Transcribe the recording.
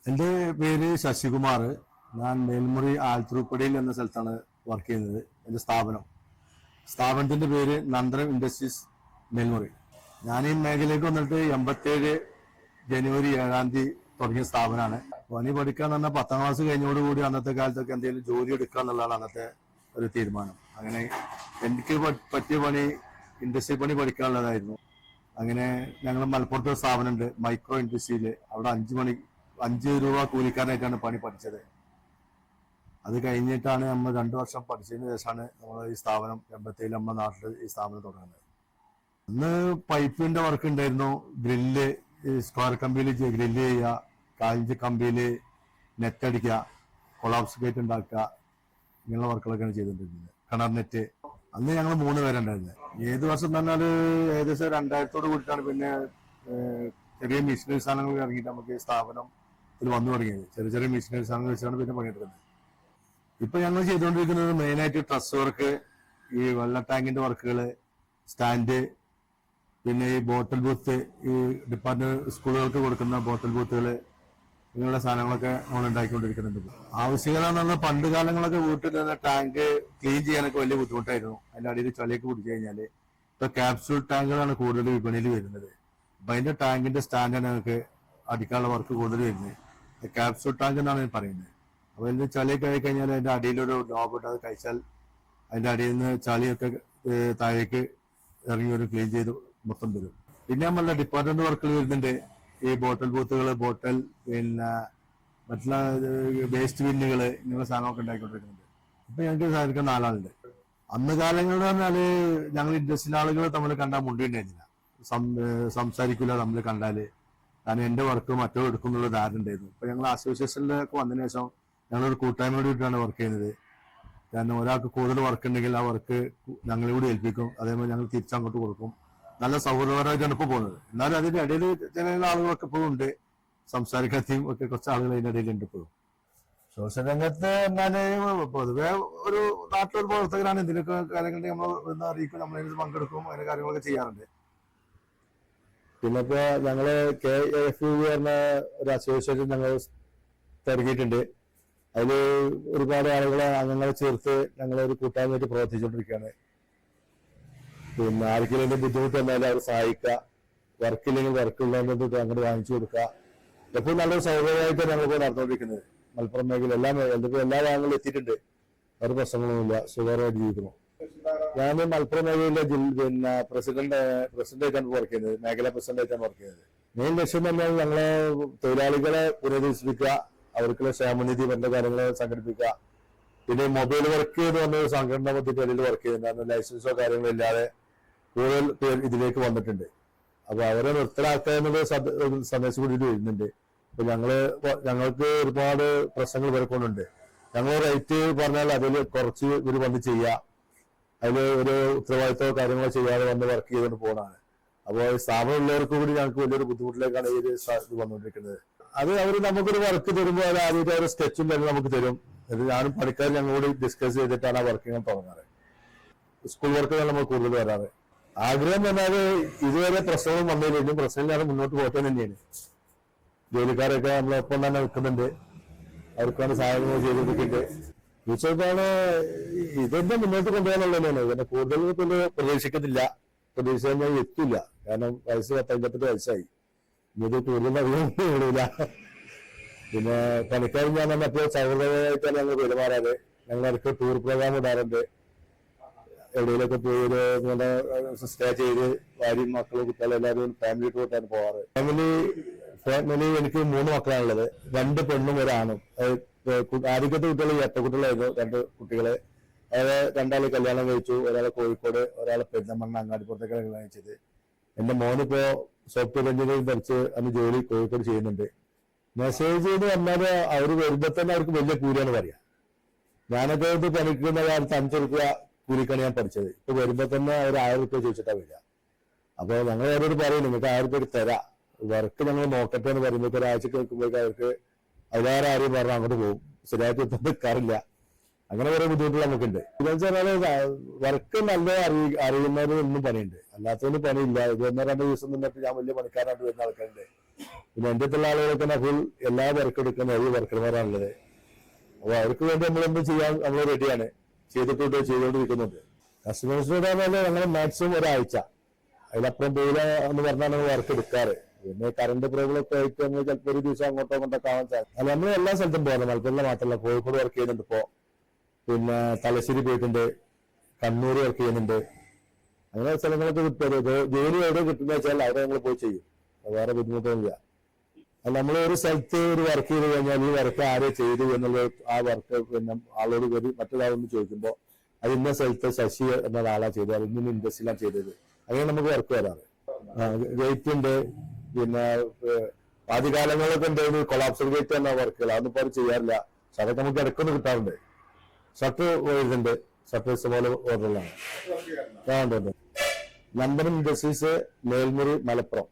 എൻ്റെ പേര് ശശികുമാർ. ഞാൻ മേൽമുറി ആൽത്തൂപ്പടിയിൽ എന്ന സ്ഥലത്താണ് വർക്ക് ചെയ്യുന്നത്. എൻ്റെ സ്ഥാപനത്തിന്റെ പേര് നന്ദനം ഇൻഡസ്ട്രീസ് മേൽമുറി. ഞാൻ ഈ മേഖലയിലേക്ക് വന്നിട്ട് 87 ജനുവരി 7 തുടങ്ങിയ സ്ഥാപനമാണ്. പണി പഠിക്കാന്ന് പറഞ്ഞാൽ 10ാം ക്ലാസ് കഴിഞ്ഞോടുകൂടി അന്നത്തെ കാലത്തൊക്കെ എന്തെങ്കിലും ജോലി എടുക്കുക എന്നുള്ളതാണ് അന്നത്തെ ഒരു തീരുമാനം. അങ്ങനെ എനിക്ക് പറ്റിയ പണി ഇൻഡസ്ട്രി പണി പഠിക്കാനുള്ളതായിരുന്നു. അങ്ങനെ ഞങ്ങൾ മലപ്പുറത്തെ സ്ഥാപനമുണ്ട് മൈക്രോ ഇൻഡസ്ട്രിയിൽ. അവിടെ 5 രൂപ കൂലിക്കാരനായിട്ടാണ് പണി പഠിച്ചത്. അത് കഴിഞ്ഞിട്ടാണ് നമ്മൾ 2 വർഷം പഠിച്ചതിന് ശേഷമാണ് നമ്മൾ ഈ സ്ഥാപനം 87 നമ്മുടെ നാട്ടിൽ ഈ സ്ഥാപനം തുടങ്ങുന്നത്. അന്ന് പൈപ്പിന്റെ വർക്ക് ഉണ്ടായിരുന്നു. ഗ്രില്ല്, സ്ക്വയർ കമ്പിയിൽ ഗ്രില്ല് ചെയ്യുക, കാലിഞ്ച് കമ്പിയിൽ നെറ്റ് അടിക്കുക, കൊളാപ്സ് ഗേറ്റ് ഉണ്ടാക്കുക, ഇങ്ങനെയുള്ള വർക്കുകളൊക്കെയാണ് ചെയ്തുകൊണ്ടിരിക്കുന്നത്. കിണർ നെറ്റ്. അന്ന് ഞങ്ങൾ 3 പേരുണ്ടായിരുന്നത്. ഏത് വർഷം എന്ന് പറഞ്ഞാൽ ഏകദേശം 2000 കൂടിയിട്ടാണ് പിന്നെ ചെറിയ മിഷനറി സാധനങ്ങൾ ഇറങ്ങിയിട്ട് നമുക്ക് ഈ സ്ഥാപനം വന്നു തുടങ്ങിയത്. ചെറിയ ചെറിയ മിഷനറി സാധനങ്ങൾ വെച്ചാണ് പിന്നെ പണിയെടുക്കുന്നത്. ഇപ്പൊ ഞങ്ങൾ ചെയ്തുകൊണ്ടിരിക്കുന്നത് മെയിനായിട്ട് ട്രസ് വർക്ക്, ഈ വെള്ള ടാങ്കിന്റെ വർക്കുകൾ, സ്റ്റാൻഡ്, പിന്നെ ഈ ബോട്ടിൽ ബൂത്ത്, ഈ ഡിപ്പാർട്ട്മെന്റ് സ്കൂളുകൾക്ക് കൊടുക്കുന്ന ബോട്ടിൽ ബൂത്തുകൾ, ഇങ്ങനെയുള്ള സാധനങ്ങളൊക്കെ നമ്മൾ ഉണ്ടാക്കിക്കൊണ്ടിരിക്കുന്നുണ്ട്. ആവശ്യകത എന്ന് പറഞ്ഞാൽ പണ്ട് കാലങ്ങളൊക്കെ വീട്ടിൽ നിന്ന് ടാങ്ക് ക്ലീൻ ചെയ്യാനൊക്കെ വലിയ ബുദ്ധിമുട്ടായിരുന്നു. അതിന്റെ അടിയിൽ ചളിയൊക്കെ പിടിച്ചു കഴിഞ്ഞാല് ഇപ്പൊ ക്യാപ്സ്യൂൾ ടാങ്കുകളാണ് കൂടുതൽ വിപണിയിൽ വരുന്നത്. അപ്പൊ അതിന്റെ ടാങ്കിന്റെ സ്റ്റാൻഡാണ് ഞങ്ങൾക്ക് അടിക്കാനുള്ള വർക്ക് കൂടുതൽ വരുന്നത്. ക്യാപ്സ്യൂൾ ടാങ്ക് എന്നാണ് പറയുന്നത്. അപ്പൊ അതിന്റെ ചളിയൊക്കെ ആയി കഴിഞ്ഞാൽ അതിന്റെ അടിയിലൊരു നോബ് ഇട്ട് അത് കഴിച്ചാൽ അതിന്റെ അടിയിൽ നിന്ന് ചളിയൊക്കെ താഴേക്ക് ഇറങ്ങി ഒരു ക്ലീൻ ചെയ്ത് മൊത്തം വരും. പിന്നെ നമ്മളുടെ ഡിപ്പാർട്ട്മെന്റ് വർക്കുകൾ വരുന്നുണ്ട്. ഈ ബോട്ടൽ ബൂത്തുകൾ, ബോട്ടൽ, പിന്നെ മറ്റുള്ള വേസ്റ്റ് ബിന്നുകൾ, ഇങ്ങനെയുള്ള സാധനമൊക്കെ ഉണ്ടാക്കിക്കൊണ്ടിരിക്കുന്നുണ്ട്. ഇപ്പൊ ഞങ്ങൾക്ക് സഹായിക്കാൻ 4 ആളുണ്ട്. അന്ന് കാലങ്ങളിൽ പറഞ്ഞാല് ഞങ്ങൾ ഇൻഡസ്ട്രിയൽ ആളുകൾ തമ്മിൽ കണ്ടാൽ മുണ്ടിണ്ടായിരുന്നില്ല, സംസാരിക്കില്ല തമ്മിൽ കണ്ടാല്. കാരണം എന്റെ വർക്ക് മറ്റോ എടുക്കുന്നുള്ള ധാരണ ഉണ്ടായിരുന്നു. ഇപ്പൊ ഞങ്ങൾ അസോസിയേഷനിലൊക്കെ വന്നതിന് ശേഷം ഞങ്ങളൊരു കൂട്ടായ്മ വേണ്ടിയിട്ടാണ് വർക്ക് ചെയ്യുന്നത്. കാരണം ഒരാൾക്ക് കൂടുതൽ വർക്ക് ഉണ്ടെങ്കിൽ ആ വർക്ക് ഞങ്ങളിലൂടെ ഏൽപ്പിക്കും, അതേപോലെ ഞങ്ങൾ തിരിച്ചങ്ങോട്ട് കൊടുക്കും. നല്ല സൗഹൃദപരമായിട്ടാണ് ഇപ്പോൾ പോകുന്നത്. എന്നാലും അതിന്റെ ഇടയിൽ ചില ആളുകളൊക്കെ ഇപ്പോഴും ഉണ്ട്, സംസാരിക്കാത്തയും ഒക്കെ കുറച്ച് ആളുകൾ അതിന്റെ ഇടയിലുണ്ട് ഇപ്പോഴും. സോഷ്യൽ രംഗത്ത് എന്നാല് പൊതുവെ ഒരു നാട്ടിലൊരു പ്രവർത്തകരാണ്. ഇതിലൊക്കെ കാര്യങ്ങൾ നമ്മൾ അറിയിക്കും, നമ്മളതിന് പങ്കെടുക്കും, അതിന്റെ കാര്യങ്ങളൊക്കെ ചെയ്യാറുണ്ട്. പിന്നെ ഇപ്പൊ ഞങ്ങള് KFU പറഞ്ഞ ഒരു അസോസിയേഷൻ ഞങ്ങൾ തുടങ്ങിയിട്ടുണ്ട്. അതില് ഒരുപാട് ആളുകളെ അംഗങ്ങളെ ചേർത്ത് ഞങ്ങളൊരു കൂട്ടായ്മയായിട്ട് പ്രവർത്തിച്ചുകൊണ്ടിരിക്കുകയാണ്. പിന്നെ ആർക്കെങ്കിലും ബുദ്ധിമുട്ട് വന്നാലും അവർ സഹായിക്കുക, വർക്കില്ലെങ്കിൽ വർക്കുള്ളതുകൊണ്ട് അങ്ങോട്ട് വാങ്ങിച്ചു കൊടുക്കുക. എപ്പോഴും നല്ലൊരു സൗകര്യമായിട്ടാണ് ഞങ്ങളിപ്പോൾ നടന്നുകൊണ്ടിരിക്കുന്നത്. മലപ്പുറം മേഖല എല്ലാ ഭാഗങ്ങളിലും എത്തിയിട്ടുണ്ട്. ഒരു പ്രശ്നങ്ങളൊന്നുമില്ല, സുഖകരമായിട്ട് ജീവിക്കുന്നു. ഞാൻ മലപ്പുറം മേഖലയിലെ പിന്നെ പ്രസിഡന്റായിട്ടാണ് വർക്ക് ചെയ്യുന്നത്, മേഖലാ പ്രസിഡന്റായിട്ടാണ് വർക്ക് ചെയ്യുന്നത്. മെയിൻ ലക്ഷ്യം തന്നെയാണ് ഞങ്ങളെ തൊഴിലാളികളെ പുനരുദ്ധരിപ്പിക്കുക, അവർക്കുള്ള ക്ഷേമനിധി മറ്റു കാര്യങ്ങൾ സംഘടിപ്പിക്കുക. പിന്നെ മൊബൈൽ വർക്ക് എന്ന് പറഞ്ഞ സംഘടന പദ്ധതിയിൽ വർക്ക് ചെയ്യുന്നത്. ലൈസൻസോ കാര്യങ്ങളോ ഇല്ലാതെ കൂടുതൽ പേർ ഇതിലേക്ക് വന്നിട്ടുണ്ട്. അപ്പൊ അവരെ നിർത്തലാക്കുക എന്നുള്ള സന്ദേശം കൂടി വരുന്നുണ്ട്. അപ്പൊ ഞങ്ങൾക്ക് ഒരുപാട് പ്രശ്നങ്ങൾ ഇവർക്കൊണ്ടുണ്ട്. ഞങ്ങൾ റേറ്റ് പറഞ്ഞാൽ അതിൽ കുറച്ച് ഇവർ വന്ന് ചെയ്യുക, അതിൽ ഒരു ഉത്തരവാദിത്തമോ കാര്യങ്ങളോ ചെയ്യാതെ വന്ന് വർക്ക് ചെയ്തുകൊണ്ട് പോകുന്നതാണ്. അപ്പോൾ സ്ഥാപനം ഉള്ളവർക്ക് കൂടി ഞങ്ങൾക്ക് വലിയൊരു ബുദ്ധിമുട്ടിലേക്കാണ് ഈ ഇത് വന്നുകൊണ്ടിരിക്കുന്നത്. അത് അവർ നമുക്കൊരു വർക്ക് തരുമ്പോൾ അത് ആദ്യമായിട്ട് അവർ സ്കെച്ചും തന്നെ നമുക്ക് തരും. അത് ഞാനും പണിക്കാർ ഞങ്ങളോട് ഡിസ്കസ് ചെയ്തിട്ടാണ് ആ വർക്ക് ഞാൻ തുടങ്ങാറ്. സ്കൂൾ വർക്കുകൾ നമ്മൾ കൂടുതൽ വരാറ്. ആഗ്രഹം പറഞ്ഞാൽ ഇതുവരെ പ്രശ്നവും വന്നില്ലെങ്കിലും പ്രശ്നമില്ലാതെ മുന്നോട്ട് പോകാൻ തന്നെയാണ്. ജോലിക്കാരൊക്കെ നമ്മളൊപ്പം തന്നെ നിൽക്കുന്നുണ്ട്, അവർക്കാണ് സഹായങ്ങൾ ചെയ്തിരിക്കുന്നത്. തീർച്ചയായിട്ടാണ് ഇതെന്നെ മുന്നോട്ട് കൊണ്ടുപോകാനുള്ളതാണ്. ഇതിന്റെ കൂടുതൽ പിന്നെ പ്രതീക്ഷിക്കുന്നില്ല, പ്രതീക്ഷ ഞാൻ എത്തില്ല. കാരണം വയസ്സ് 58 വയസ്സായി. ഇത് കൂടുതൽ അറിയില്ല. പിന്നെ പണിക്കാരും ഞാൻ മറ്റേ സൗഹൃദമായിട്ടാണ് ഞങ്ങൾ പെരുമാറാറ്. ഞങ്ങൾക്ക് ടൂർ പ്രോഗ്രാം ഇടാറുണ്ട്. എവിടെയെങ്കിലൊക്കെ പോയി ഇങ്ങനെ സ്റ്റേ ചെയ്ത് ഭാര്യയും മക്കളും കുട്ടികളും എല്ലാവരും ഫാമിലി ടൂറാണ് പോവാറ്. ഫാമിലി എനിക്ക് 3 മക്കളാണുള്ളത്, 2 പെണ്ണും 1 ആണും. ആദ്യത്തെ കുട്ടികൾ കുട്ടികളായിരുന്നു, 2 കുട്ടികളെ. അതായത് 2 ആള് കല്യാണം കഴിച്ചു. ഒരാളെ കോഴിക്കോട്, ഒരാളെ പെരിന്തൽമണ്ണ അങ്ങാടിപ്പുറത്തേക്കാണ് കല്യാണം കഴിച്ചത്. എന്റെ മോനിപ്പോ സോഫ്റ്റ്വെയർ എഞ്ചിനീയറിംഗ് പഠിച്ച് അന്ന് ജോലി കോഴിക്കോട് ചെയ്യുന്നുണ്ട്. മെസ്സേജ് എന്ന് പറഞ്ഞാൽ അവർ വരുമ്പോ തന്നെ അവർക്ക് വലിയ കൂലിയാണ് പറയാ. ഞാനൊക്കെ പണിക്കുന്ന കാലത്ത് 5 രൂപ കൂലിക്കാണ് ഞാൻ പഠിച്ചത്. ഇപ്പൊ വരുമ്പോ തന്നെ അവർ 1000 രൂപ ചോദിച്ചിട്ടാ വരിക. അപ്പൊ ഞങ്ങൾ അവരോട് പറയും, നിങ്ങൾക്ക് 1000 രൂപ തരാം, വർക്ക് ഞങ്ങൾ നോക്കട്ടെ എന്ന് പറയുമ്പോൾ ഒരാഴ്ചക്ക് നിൽക്കുമ്പോഴേക്കും അവർക്ക് അതിലേറെ ആരും പറഞ്ഞാൽ അങ്ങോട്ട് പോകും. ശരിയായിട്ട് നിൽക്കാറില്ല. അങ്ങനെ കുറെ ബുദ്ധിമുട്ടുകൾ നമുക്കുണ്ട്. ഇതെന്ന് വെച്ചാൽ വർക്ക് നല്ല അറിയുന്നവരും ഒന്നും പണിയുണ്ട്, അല്ലാത്തവന് പണിയില്ല. ഇത് 1-2 ദിവസം നിന്നിട്ട് ഞാൻ വലിയ പണിക്കാരായിട്ട് വരുന്ന ആൾക്കാരുണ്ട്. പിന്നെ എൻ്റെ അടുത്തുള്ള ആളുകളൊക്കെ തന്നെ ഫുൾ എല്ലാ വർക്ക് എടുക്കുന്ന ഏഴ് വർക്കർമാരാണുള്ളത്. അപ്പൊ അവർക്ക് വേണ്ടി നമ്മളെന്ത് ചെയ്യാൻ നമ്മൾ റെഡിയാണ്, ചെയ്തുകൊണ്ടിരിക്കുന്നുണ്ട്. കസ്റ്റമേഴ്സിനോട് പറഞ്ഞാൽ ഞങ്ങൾ മാക്സിമം ഒരാഴ്ച, അതിലപ്പുറം പോയില്ല എന്ന് പറഞ്ഞാൽ നമ്മൾ വർക്ക് എടുക്കാറ്. പിന്നെ കറണ്ട് പ്രോബ്ലം ഒക്കെ ആയിട്ട് നമ്മൾ ചിലപ്പോൾ ഒരു ദിവസം അങ്ങോട്ടോ കൊണ്ടൊക്കെ ആവാൻ സാധിക്കും. അല്ല, നമ്മൾ എല്ലാ സ്ഥലത്തും പോകണം. മലപ്പുറം മാത്രമല്ല, കോഴിക്കോട് വർക്ക് ചെയ്യുന്നുണ്ട് ഇപ്പോ, പിന്നെ തലശ്ശേരി പോയിട്ടുണ്ട്, കണ്ണൂർ വർക്ക് ചെയ്യുന്നുണ്ട്. അങ്ങനെ സ്ഥലങ്ങളൊക്കെ കിട്ടുന്നത് ജോലി എവിടെ കിട്ടുന്ന വെച്ചാൽ അവിടെ ഞങ്ങൾ പോയി ചെയ്യും. വേറെ ബുദ്ധിമുട്ടൊന്നുമില്ല. അല്ല, നമ്മൾ ഒരു സ്ഥലത്ത് ഒരു വർക്ക് ചെയ്ത് കഴിഞ്ഞാൽ ഈ വർക്ക് ആരെ ചെയ്തു എന്നുള്ള ആ വർക്ക് പിന്നെ ആളോട് കയറി മറ്റൊരാളോട് ചോദിക്കുമ്പോൾ അത് ഇന്ന സ്ഥലത്ത് ശശി എന്ന ആളാ ചെയ്തത്, അത് ഇന്ന ഇൻഡസ്ട്രിയിലാണ് ചെയ്തത്. അങ്ങനെ നമുക്ക് വർക്ക് വരാറ്. ഗേറ്റ് ഉണ്ട്, പിന്നെ ആദ്യകാലങ്ങളൊക്കെ ഉണ്ടായിരുന്നു കൊളാപ്സർ ഗേറ്റ് എന്ന വർക്കുകൾ, അതൊന്നും ഇപ്പോൾ ചെയ്യാറില്ല. പക്ഷെ അതൊക്കെ നമുക്ക് ഇടയ്ക്കൊന്ന് കിട്ടാറുണ്ട്. ഷട്ടർ വരുന്നുണ്ട്, ഷട്ടർ ഇഷ്ടംപോലെ ഓർഡറിലാണ്. ഉണ്ട്. നന്ദനം ഇൻഡസ്ട്രീസ്, മേൽമുറി, മലപ്പുറം.